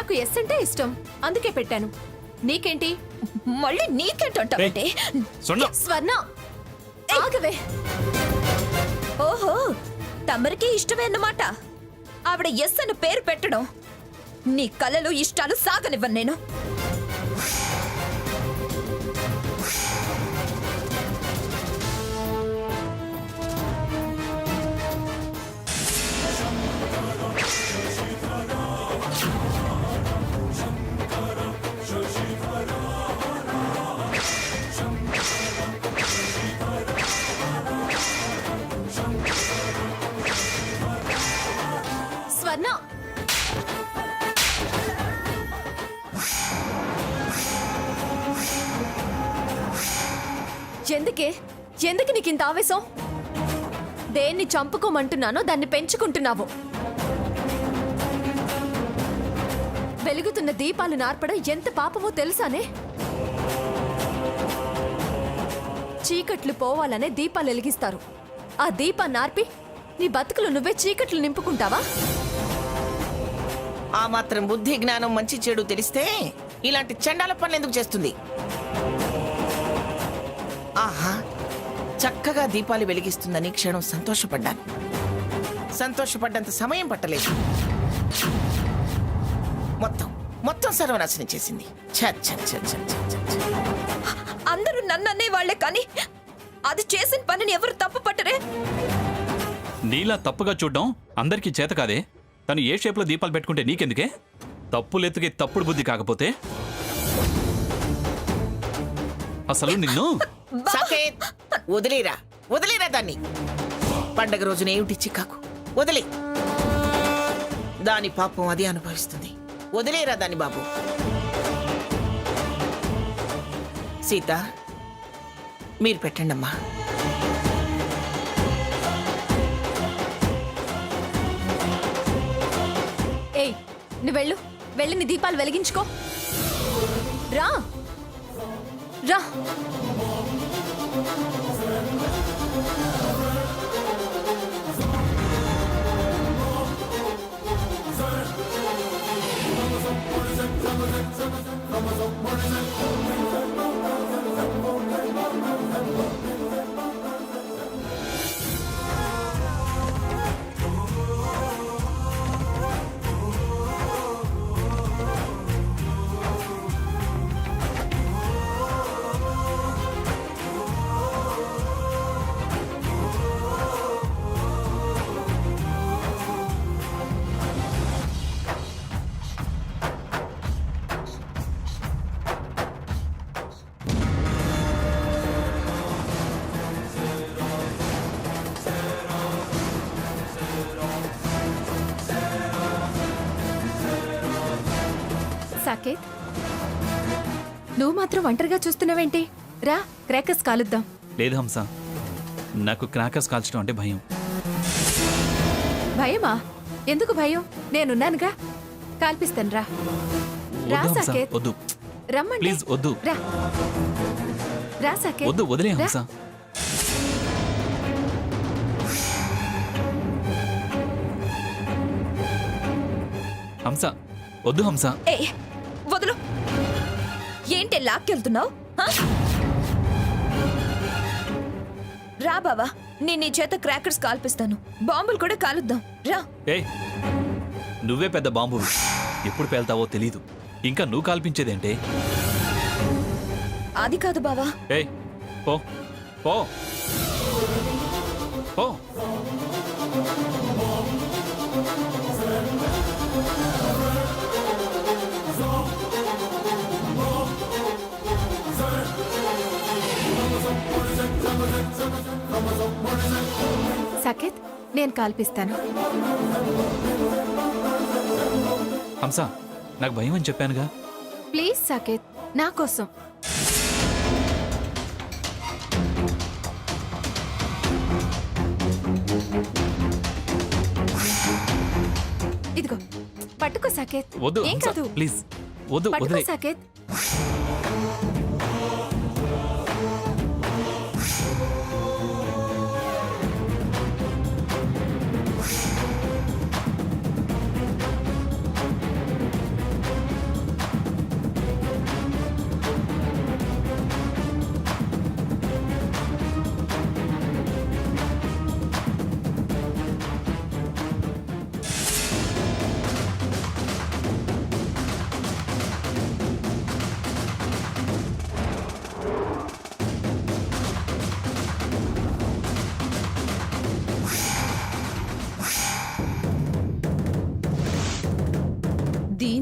నాకు ఎస్ అంటే ఇష్టం, అందుకే పెట్టాను. నీకేంటి? మళ్ళీ నీకేంటంటే స్వర్ణ ఆగవే. ఓహో, తమరికి ఇష్టమే అన్నమాట. ఆవిడ ఎస్ అని పేరు పెట్టడం. నీ కలలు ఇష్టాలు సాగనివ్వను నేను. స్వర్ణ ఎందుకు నీకు ఇంత ఆవేశం? దేన్ని చంపుకోమంటున్నానో దాన్ని పెంచుకుంటున్నావు. వెలుగుతున్న దీపాలు నార్పడం ఎంత పాపమో తెలుసానే? చీకట్లు పోవాలనే దీపాలు వెలిగిస్తారు. ఆ దీపాన్ని నార్పి నీ బతుకులు నువ్వే చీకట్లు నింపుకుంటావా? ఆ మాత్రం బుద్ధి జ్ఞానం మంచి చెడు తెలిస్తే ఇలాంటి చండాల పనులు ఎందుకు చేస్తుంది? ఆహా, చక్కగా దీపాలు వెలిగిస్తుందని క్షణం సంతోషపడ్డాను. సంతోషపడ్డంత సమయం పట్టలేదు. మొత్తం సర్వనాశనం చేసింది. అందరూ నన్ను అనేవాళ్లే కానీ అది చేసిన పనిని ఎవరు తప్పు పట్టరే. నీలా తప్పుగా చూడ్డం అందరికీ చేత కాదే. తను ఏ షేప్లో దీపాలు పెట్టుకుంటే నీకెందుకే? తప్పులెత్తుకే తప్పుడు బుద్ధి కాకపోతే అసలు నిన్ను సాకేత్, వదిలేరా దాన్ని. పండగ రోజున ఏమిటి చిక్కాకు? వదిలే. దాని పాపం అది అనుభవిస్తుంది. వదిలేరా దాన్ని బాబు. సీత, మీరు పెట్టండమ్మా. ఏయ్, నువ్వు వెళ్ళి నీ దీపాలు వెలిగించుకో. రా రా. సాకేత్, నువ్వు మాత్రం ఒంటరిగా చూస్తున్నావేంటి? రా, క్రాకర్స్ కాలుద్దాం. లేదు హంస, నాకు క్రాకర్స్ కాల్చడం అంటే భయం. భయమా? ఎందుకు భయం? నేనున్నానుగా, కాల్పిస్తాను. రా రా వద్దు హంస, సాకేత్. వద్దు రమ్మంటే. ప్లీజ్, వద్దు. రా రా సాకేత్. వద్దు, వదిలే రా. హంస. హంస, వద్దు హంస. ఏ వదులు. ఏంటి లాక్కెళ్తున్నావు? రా బావా, నేను నీ చేత క్రాకర్స్ కాల్పిస్తాను. బాంబులు కూడా కాలుద్దాం. రా. ఏయ్, నువ్వే పెద్ద బాంబు. ఎప్పుడు పేల్తావో తెలీదు. ఇంకా నువ్వు కాల్పించేదేంటే? అది కాదు బావా. ఏయ్, పో పో పో. సాకేత్, నేను కాల్పిస్తాను. హంస, నాకు భయం అని చెప్పానుగా. ప్లీజ్ సాకేత్, నా కోసం. ఇదిగో పట్టుకో సాకేత్. వద్దు ఏం హంస, కాదు. ప్లీజ్ వద్దు, పట్టుకో వదిలే. సాకేత్.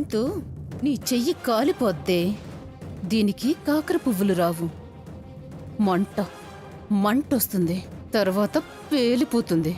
దీంతో నీ చెయ్యి కాలిపోద్దే. దీనికి కాకర పువ్వులు రావు. మంటొస్తుంది. తర్వాత పేలిపోతుంది.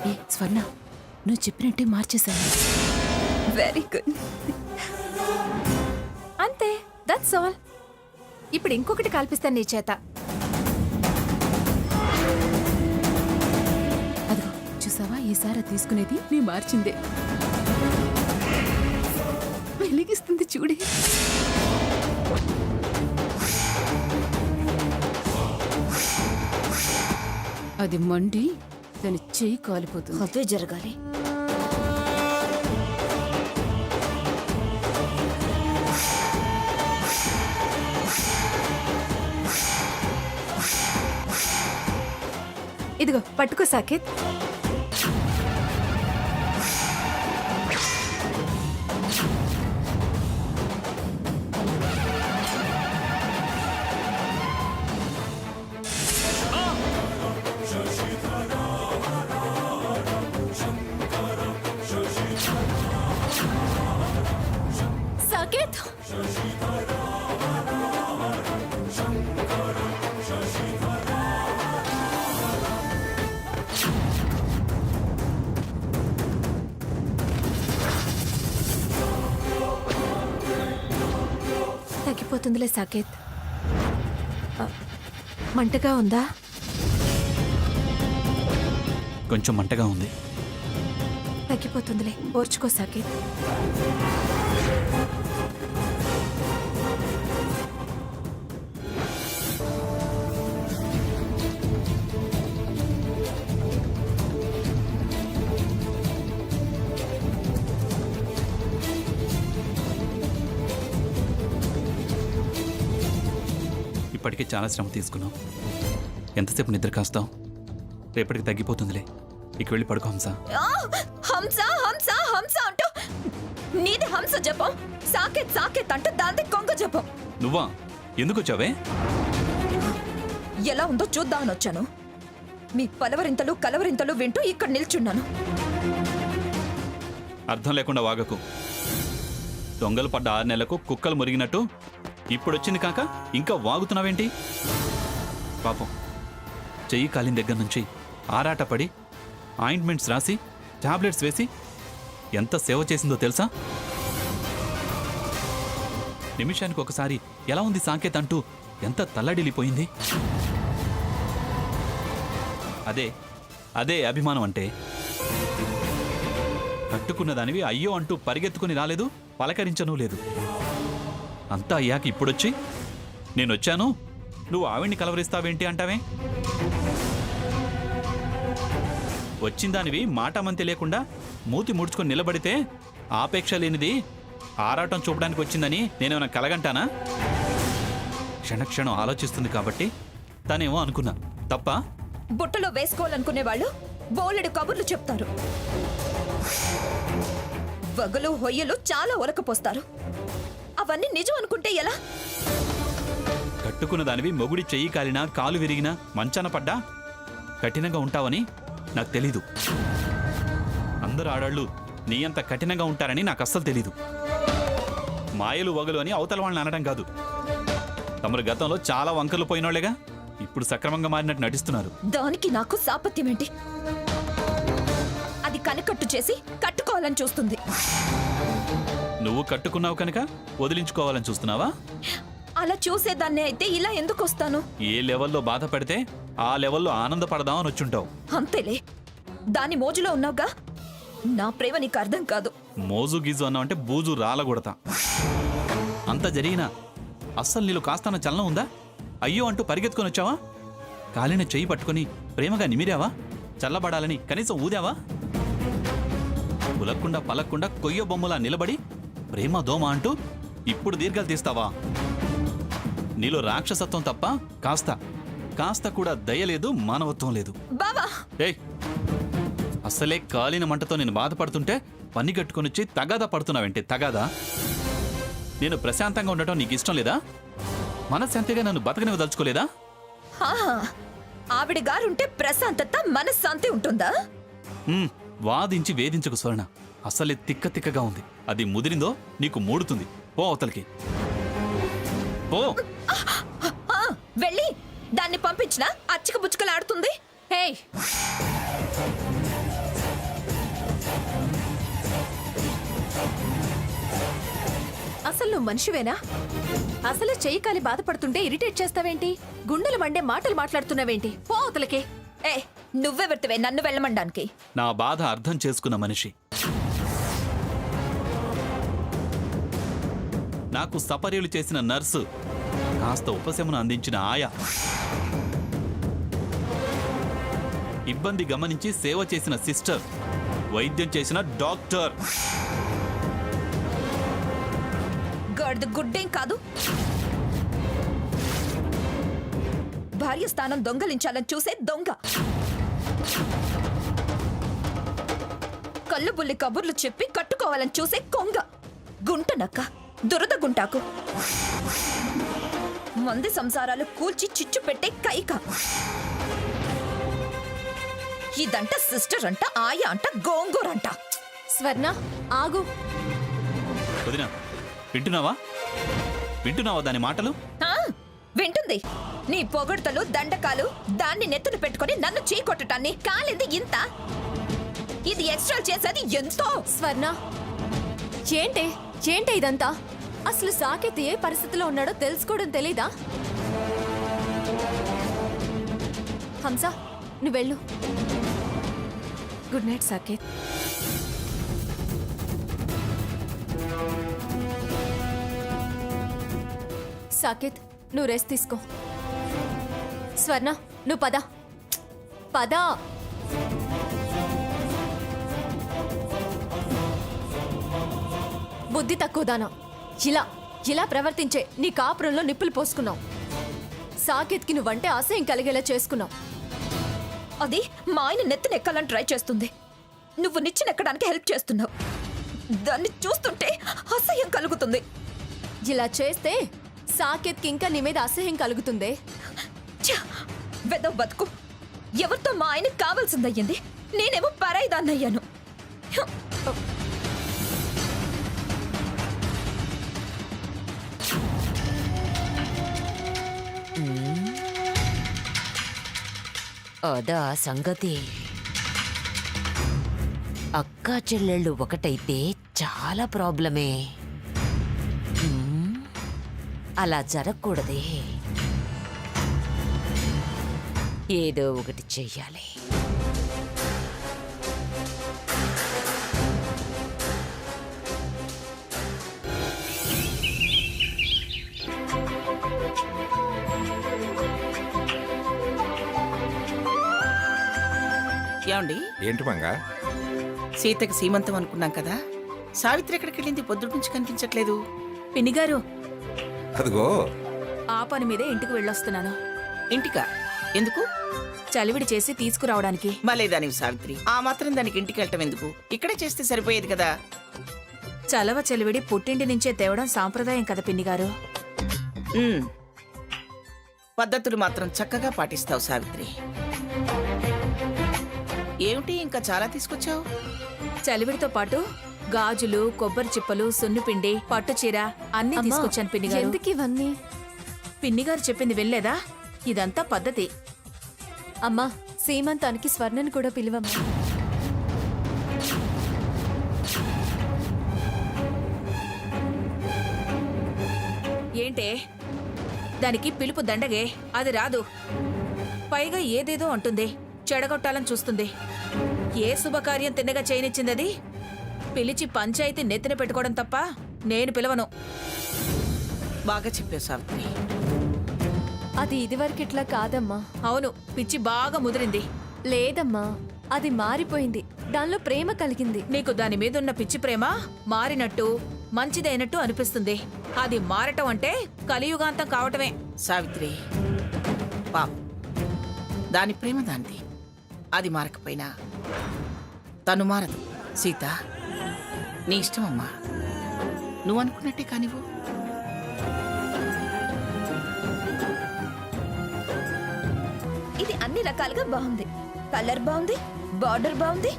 ఏ స్వర్ణ, నువ్వు చెప్పినట్టే మార్చేశాను. Very good. అంతే, దట్స్ ఆల్. ఇప్పుడు ఇంకొకటి కల్పిస్తాను నీ చేత. అదిగో చూసావా, ఈసారి తీసుకునేది నీ మార్చిందే. వెలిగిస్తుంది చూడే. అది మండి దాని చెయ్యి కాలిపోతుంది. అదే జరగాలి. ఇదిగో పట్టుకో సాకేత్. సాకేత్, తగ్గిపోతుందిలే సాకేత్. మంటగా ఉందా? కొంచెం మంటగా ఉంది. తగ్గిపోతుందిలే, ఓర్చుకో సాకేత్. ఇప్పటికే చాలా శ్రమ తీసుకున్నావు. ఎంతసేపు నిద్ర కాస్తావు? రేపటికి తగ్గిపోతుందిలే. ఇక వెళ్ళి పడుకో హంస. ఆ! హంస హంస హంస అంటూ నీది హంస జపం, సాకేత్ సాకేత్ అంటూ దాంది కొంగ జపం. నువ్వా? ఎందుకు వచ్చావే? ఎలా ఉందో చూద్దామని వచ్చాను. మీ పలవరింతలు కలవరింతలు వింటూ ఇక్కడ నిల్చున్నాను. అర్థం లేకుండా వాగకు. దొంగలు పడ్డ 6 నెలలకు కుక్కలు మురిగినట్టు ఇప్పుడొచ్చింది కాక ఇంకా వాగుతున్నావేంటి? పాపం చెయ్యి కాలిన దగ్గర నుంచి ఆరాటపడి ఆయింట్మెంట్స్ రాసి టాబ్లెట్స్ వేసి ఎంత సేవ చేసిందో తెలుసా? నిమిషానికి ఒకసారి ఎలా ఉంది సాకేత్ అంటూ ఎంత తల్లడిల్లిపోయింది. అదే అదే అభిమానం అంటే. కట్టుకున్న దానివి అయ్యో అంటూ పరిగెత్తుకుని రాలేదు, పలకరించనూ లేదు. అంతా అయ్యాక ఇప్పుడొచ్చి నేనొచ్చాను, నువ్వు ఆవిడ్ని కలవరిస్తావేంటి అంటావే? వచ్చిందానివి మాటమంతి లేకుండా మూతి ముడుచుకొని నిలబడితే ఆపేక్ష లేనిది ఆరాటం చూపడానికి వచ్చిందని నేనేమైనా కలగంటానా? క్షణక్షణం ఆలోచిస్తుంది కాబట్టి తనేమో అనుకున్నా. తప్ప? బుట్టలో వేసుకోవాలనుకునే వాళ్ళు బోలెడు కబుర్లు చెప్తారు. వగలు హొయ్యలు చాలా ఒలకపోస్తారు. అవన్నీ నిజం అనుకుంటే ఎలా? కట్టుకున్న దానివి మొగుడి చెయ్యి కాలినా కాలు విరిగినా మంచాన పడ్డా కఠినంగా ఉంటావని నాకు తెలీదు. అందరు ఆడాళ్ళు నీ అంత కఠినంగా ఉంటారని నాకు అస్సలు తెలీదు. మాయలు వగలు అని అవతల వాళ్ళని అనడం కాదు. తమరు గతంలో చాలా వంకర్లు పోయినోళ్లేగా ఇప్పుడు సక్రమంగా మారినట్టు నటిస్తున్నారు. దానికి నాకు సాపత్యమేంటి? అది కనకట్టు చేసి కట్టుకోవాలని చూస్తుంది. నువ్వు కట్టుకున్నావు కనుక వదిలించుకోవాలని చూస్తున్నావా? అలా చూసేదాన్నే అయితే ఇలా ఎందుకు వస్తాను? ఏ లెవెల్లో బాధపడితే ఆ లెవెల్లో ఆనందపడదామని వచ్చుంటావు. అంతేలే, దాని మోజులో ఉన్నావుగా. నా ప్రేమ నీకు అర్థం కాదు. మోజు గీజు అన్నావంటే బూజు రాలగొడతా. అంత జరిగినా అస్సలు నీళ్ళు కాస్తాన చలనం ఉందా? అయ్యో అంటూ పరిగెత్తుకొని వచ్చావా? కాలిన చెయ్యి పట్టుకొని ప్రేమగా నిమిరావా? చల్లబడాలని కనీసం ఊదావా? ఉలక్కుండా పలక్కుండా కొయ్య బొమ్మలా నిలబడి ప్రేమ దోమ అంటూ ఇప్పుడు దీర్ఘాలు తీస్తావా? నీలో రాక్షసత్వం తప్ప కాస్త కాస్త కూడా దయ లేదు, మానవత్వం లేదు. బావా ఏయ్, అసలే కాలిన మంటతో నేను బాధపడుతుంటే పని కట్టుకొనిచ్చి తగాదా పడుతున్నావేంటి? తగాదా? నేను ప్రశాంతంగా ఉండటం నీకు ఇష్టం లేదా? మనశ్శాంతిగా నన్ను బతకనివ్వదలుచుకోలేదా? హా, ఆవిడ గారుంటే ప్రశాంతత మనశ్శాంతి ఉంటుందా? వాదించి వేధించకు స్వర్ణ. అసలే తిక్క తిక్కగా ఉంది. అది ముదిరిందో నీకు మూడుతుంది. పో అవతలికి పో. ఆ, వెళ్ళి దాన్ని పంపించినా అచ్చిక బుచ్చుకలాడుతుంది. హే, అసలు నువ్వు మనిషివేనా? అసలు చెయ్యి కాలి బాధపడుతుంటే ఇరిటేట్ చేస్తావేంటి? గుండెలు మండే మాటలు మాట్లాడుతున్నావేంటి? పో అవతలకి. ఏ నువ్వెవరితివే నన్ను వెళ్ళమండానికి? నా బాధ అర్థం చేసుకున్న మనిషి. నాకు సపర్యలు చేసిన నర్సు, కాస్త ఉపశమనం అందించిన ఆయా, ఇబ్బంది గమనించి సేవ చేసిన సిస్టర్, వైద్యం చేసిన డాక్టర్. గాడిద గుడ్డేం కాదు. భార్య స్థానం దొంగలించాలని చూసే దొంగ. కళ్ళు బుల్లి కబుర్లు చెప్పి కట్టుకోవాలని చూసే కొంగ. గుంటనక్క, దురద గుంటాకు, మంది సంసారాలు కూల్చి చిచ్చు పెట్టే కైక. ఇదంట సిస్టర్ అంట, ఆయా అంట, గోంగూరంట. స్వర్ణ, ఆగు. వదినా, వింటున్నావా? వింటున్నావా దాని మాటలు? ఆ, వింటుంది. నీ పొగడ్తలు దండకాలు దాన్ని నెత్తున పెట్టుకొని నన్ను చీకొట్టటాన్ని కాలింది ఇంత. ఇది ఎక్స్ట్రా చేసేది ఎంతో. స్వర్ణ, ఏంటే ఏంటే ఇదంతా? అసలు సాకేత్ ఏ పరిస్థితిలో ఉన్నాడో తెలుసుకోవడం తెలీదా? హంస, నువ్వు వెళ్ళు. Good night Saketh. సాకేత్, నువ్వు రెస్ట్ తీసుకో. స్వర్ణ, నువ్వు పద పద. బుద్ధి తక్కువదానా. ఇలా ఇలా ప్రవర్తించే నీ కాపురంలో నిప్పులు పోసుకున్నావు. సాకేత్కి నువ్వంటే అసహ్యం కలిగేలా చేసుకున్నావు. అది మా ఆయన నెత్తినెక్కాలని ట్రై చేస్తుంది. నువ్వు నిచ్చినెక్కడానికి హెల్ప్ చేస్తున్నావు. దాన్ని చూస్తుంటే అసహ్యం కలుగుతుంది. ఇలా చేస్తే సాకేత్కి ఇంకా నీ మీద అసహ్యం కలుగుతుందే. వెదవ బతుకు. ఎవరితో మా ఆయనకు కావాల్సిందయ్యింది, నేనేమో పరాయిదాన్నయ్యాను. అదా సంగతి. అక్కా చెల్లెళ్ళు ఒకటైతే చాలా ప్రాబ్లమే. అలా జరగకూడదే. ఏదో ఒకటి చెయ్యాలి. ఏమండి? ఏంటి మంగా? సీతకి సీమంతం అనుకున్నాం కదా, సావిత్రి ఎక్కడికి వెళ్ళింది? పొద్దుటి నుంచి కనిపించట్లేదు. పిన్నిగారు, అదిగో ఆ పని మీదే ఇంటికి వెళ్ళొస్తున్నాను. ఇంటికా? ఎందుకు? చలివిడి చేసి తీసుకురావడానికి. మలేదానివి సావిత్రి, ఆ మాత్రం దానికి ఇంటికి వెళ్ళటం ఎందుకు? ఇక్కడే చేస్తే సరిపోయేది కదా. చలవ చలివిడి పుట్టింటి నుంచే తేవడం సాంప్రదాయం కదా పిన్నిగారు. ఉమ్. పద్ధతులు మాత్రం చక్కగా పాటిస్తావు సావిత్రి. ఏమిటి ఇంకా చాలా తీసుకొచ్చావు? చలివిడితో పాటు గాజులు, కొబ్బరి చిప్పలు, సున్నిపిండి, పట్టుచీర అన్ని అమ్మా, తీసుకొచ్చాను పిన్నిగారు. ఎందుకు ఇవన్నీ? పిన్నిగారు చెప్పింది వెళ్ళలేదా? ఇదంతా పద్ధతి. అమ్మా, సీమంతానికి స్వర్ణను కూడా పిలువమ్మా. ఏంటే దానికి పిలుపు దండగే, అది రాదు. పైగా ఏదేదో అంటుంది, చెడగొట్టాలని చూస్తుంది. ఏ శుభకార్యం తిన్నగా చేయనిచ్చింది అది? పిలిచి పంచాయతీ నెత్తిన పెట్టుకోవడం తప్ప నేను పిలవను. బాగా చెప్పావు సావిత్రి. అది ఇదివరకు ఇట్లా కాదమ్మా. అవును, పిచ్చి బాగా ముదిరింది. లేదమ్మా, అది మారిపోయింది. దానిలో ప్రేమ కలిగింది. నీకు దాని మీదున్న పిచ్చి ప్రేమ మారినట్టు, మంచిదైనట్టు అనిపిస్తుంది. అది మారటం అంటే కలియుగాంతం కావటమే. సావిత్రి, పాప దాని ప్రేమ దాంది. అది మారకపోయినా తను మారదు. సీత, నీ ఇష్టమమ్మా. నువ్వు అనుకున్నట్టే కానివ్వు. ఇది అన్ని రకాలుగా బాగుంది. కలర్ బాగుంది, బార్డర్ బాగుంది,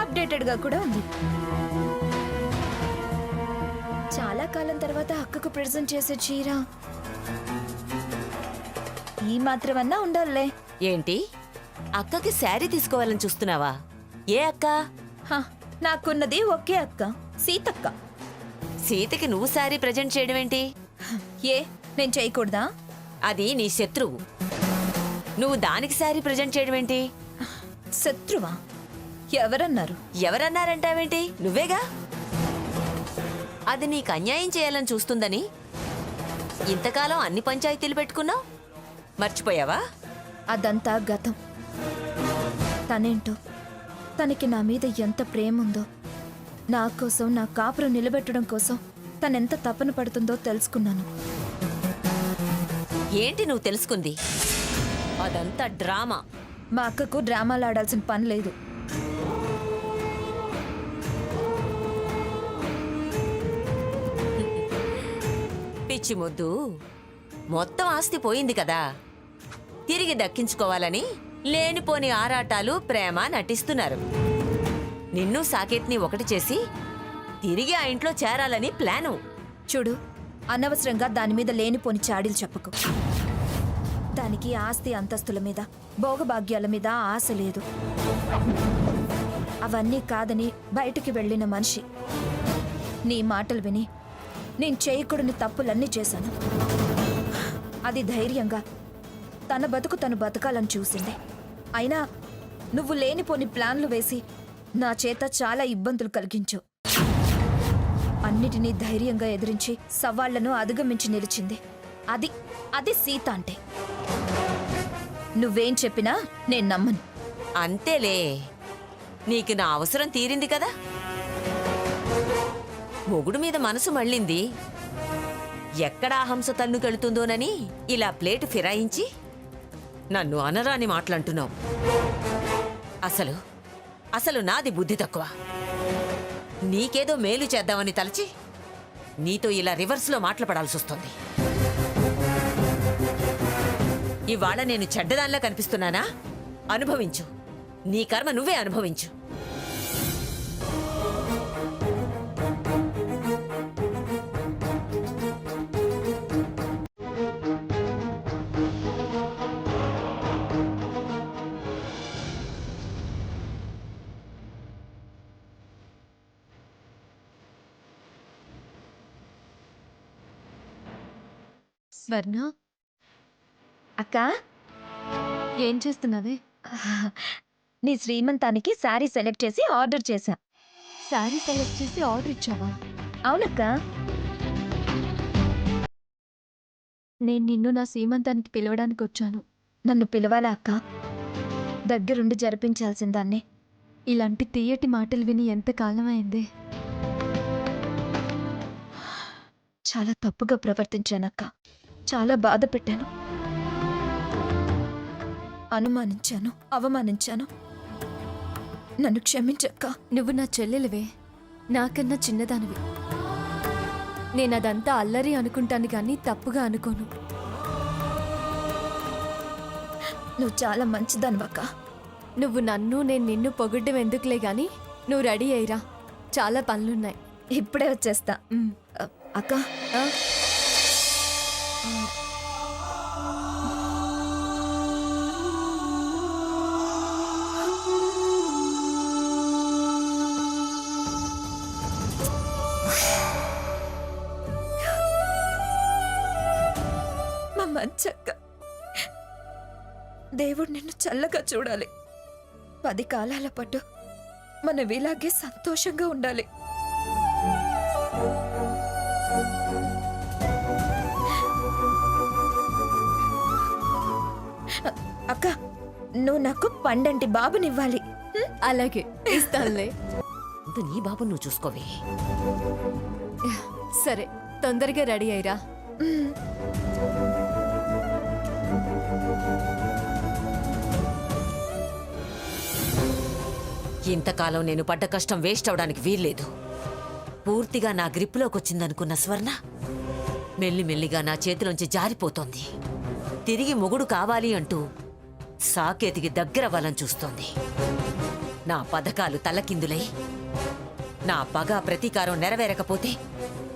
అప్డేటెడ్ గా కూడా ఉంది. చాలా కాలం తర్వాత అక్కకు ప్రెజెంట్ చేసే చీర ఈ మాత్రమన్నా ఉండాలే. ఏంటి, అక్కకి శారీ తీసుకోవాలని చూస్తున్నావా? ఏ అక్క? హ, నాకున్నది ఒకే అక్క, సీతక్క. సీతకి నువ్వు శారీ ప్రజెంట్ చేయడం ఏంటి? ఏ, నేను చేయకూడదా? అది నీ శత్రువు. నువ్వు దానికి శారీ ప్రజెంట్ చేయడం ఏంటి? శత్రువా? ఎవరన్నారు? ఎవరన్నారంటావేంటి? నువ్వేగా. అది నీకు అన్యాయం చేయాలని చూస్తుందని ఇంతకాలం అన్ని పంచాయతీలు పెట్టుకున్నావు. మర్చిపోయావా? అదంతా గతం. తనేంటో, తనకి నా మీద ఎంత ప్రేమ ఉందో, నా కోసం, నా కాపురం నిలబెట్టడం కోసం తనెంత తపన పడుతుందో తెలుసుకున్నాను. ఏంటి నువ్వు తెలుసుకుంది? అదంతా డ్రామా. మా అక్కకు డ్రామాలు ఆడాల్సిన పని లేదు. పిచ్చి ముద్దు, మొత్తం ఆస్తి పోయింది కదా, తిరిగి దక్కించుకోవాలని లేనిపోని ఆరాటాలు, ప్రేమ నటిస్తున్నారు. నిన్ను సాకేత్ని ఒకటి చేసి తిరిగి ఆ ఇంట్లో చేరాలని ప్లాను. చూడు, అనవసరంగా దాని మీద లేనిపోని చాడీలు చెప్పకు. దానికి ఆస్తి అంతస్తుల మీద, భోగభాగ్యాల మీద ఆశ లేదు. అవన్నీ కాదని బయటికి వెళ్ళిన మనిషి. నీ మాటలు విని నేను చేయకూడని తప్పులన్నీ చేశాను. అది ధైర్యంగా తన బతుకు తను బతకాలని చూసింది. అయినా నువ్వు లేనిపోని ప్లాన్లు వేసి నా చేత చాలా ఇబ్బందులు కలిగించు. అన్నిటినీ ధైర్యంగా ఎదిరించి సవాళ్లను అధిగమించి నిలిచింది. అది అది సీత అంటే. నువ్వేం చెప్పినా నేను నమ్మను. అంతేలే, నీకు నా అవసరం తీరింది కదా. మొగుడు మీద మనసు మళ్ళింది. ఎక్కడ ఆ హంస తన్నుకెళ్తుందోనని ఇలా ప్లేటు ఫిరాయించి నన్ను అనరాని మాటలంటున్నావు. అసలు అసలు నాది బుద్ధి తక్కువ. నీకేదో మేలు చేద్దామని తలచి నీతో ఇలా రివర్స్లో మాట్లాడాల్సి వస్తుంది. ఇవాళ నేను చెడ్డదానిలా కనిపిస్తున్నానా? అనుభవించు, నీ కర్మ నువ్వే అనుభవించు. స్వర్ణ, అక్క, ఏం చేస్తున్నది? నీ శ్రీమంతానికి శారీ సెలెక్ట్ చేసి ఆర్డర్ చేశా. శారీ సెలెక్ట్ చేసి ఆర్డర్ ఇచ్చావా? అవునక్క. నేను నిన్ను నా సీమంతానికి పిలవడానికి వచ్చాను. నన్ను పిలవాలా అక్క? దగ్గరుండి జరిపించాల్సిందాన్ని. ఇలాంటి తీయటి మాటలు విని ఎంత కాలమైంది. చాలా తప్పుగా ప్రవర్తించానక్క. చాలా బాధ పెట్టాను, అనుమానించాను, అవమానించాను. నన్ను క్షమించక్క. నువ్వు నా చెల్లెలివే, నాకన్నా చిన్నదానివి. నేనదంతా అల్లరి అనుకుంటాను కానీ తప్పుగా అనుకోను. నువ్వు చాలా మంచిదానివక్క. నువ్వు నన్ను, నేను నిన్ను పొగడ్డం ఎందుకులే గాని నువ్వు రెడీ అయ్యిరా, చాలా పనులున్నాయి. ఇప్పుడే వచ్చేస్తా. అక్క, మా మంచక్క, దేవుడు నిన్ను చల్లగా చూడాలి. 10 కాలాల పాటు మనం ఇలాగే సంతోషంగా ఉండాలి. అక్క, నువ్వు నాకు పండంటి బాబునివ్వాలి. అలాగే ఇస్తానులే. ముందు నీ బాబు నువ్వు చూసుకోవే. సరే, తొందరగా రెడీ అయ్యిరా. ఇంతకాలం నేను పడ్డ కష్టం వేస్ట్ అవడానికి వీల్లేదు. పూర్తిగా నా గ్రిప్లోకి వచ్చిందనుకున్న స్వర్ణ మెల్లిమెల్లిగా నా చేతిలోంచి జారిపోతోంది. తిరిగి మొగుడు కావాలి అంటూ సాకేతికి దగ్గరవ్వాలని చూస్తోంది. నా పథకాలు తల్లకిందులై నా పగ ప్రతీకారం నెరవేరకపోతే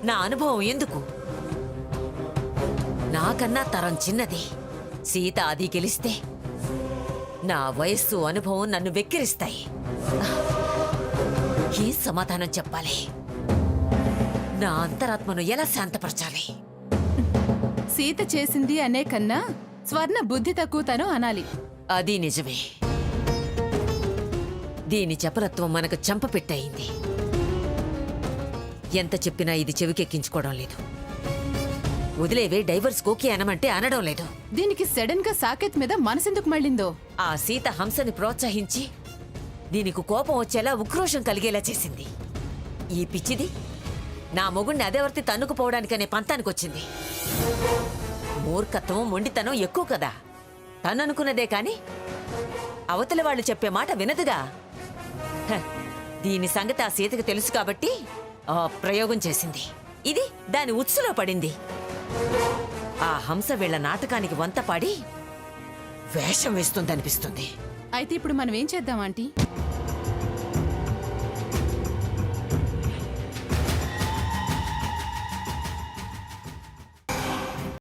నా అనుభవం ఎందుకు? నాకన్నా తరం చిన్నది. సీత అది గెలిస్తే నా వయస్సు అనుభవం నన్ను వెక్కిరిస్తాయి. ఏ సమాధానం చెప్పాలి? నా అంతరాత్మను ఎలా శాంతపరచాలి? సీత చేసింది అనే కన్నా స్వర్ణ బుద్ధి తక్కువతను అనాలి. అది నిజమే. దీని చపలత్వం మనకు చంపపెట్టయింది. ఎంత చెప్పినా ఇది చెవికెక్కించుకోవడం లేదు. వదిలేవే, డైవర్స్ కోకి అనమంటే అనడం లేదు. దీనికి సడన్ గా సాకేత్ మీద మనసెందుకు మళ్ళిందో? ఆ సీత హంసని ప్రోత్సహించి దీనికి కోపం వచ్చేలా ఉక్రోషం కలిగేలా చేసింది. ఈ పిచ్చిది నా మొగుణ్ణి అదేవర్తి తన్నుకుపోవడానికనే పంతానికొచ్చింది. మూర్ఖత్వం మొండితనం ఎక్కువ కదా. తననుకున్నదే కాని అవతల వాళ్ళు చెప్పే మాట వినదుగా. హ, దీని సంగతి ఆ సీతకు తెలుసు కాబట్టి ఆ ప్రయోగం చేసింది. ఇది దాని ఉత్సులో పడింది. ఆ హంస వీళ్ళ నాటకానికి వంతపాడి వేషం వేస్తుందనిపిస్తుంది. అయితే ఇప్పుడు మనం ఏం చేద్దాం ఆంటీ?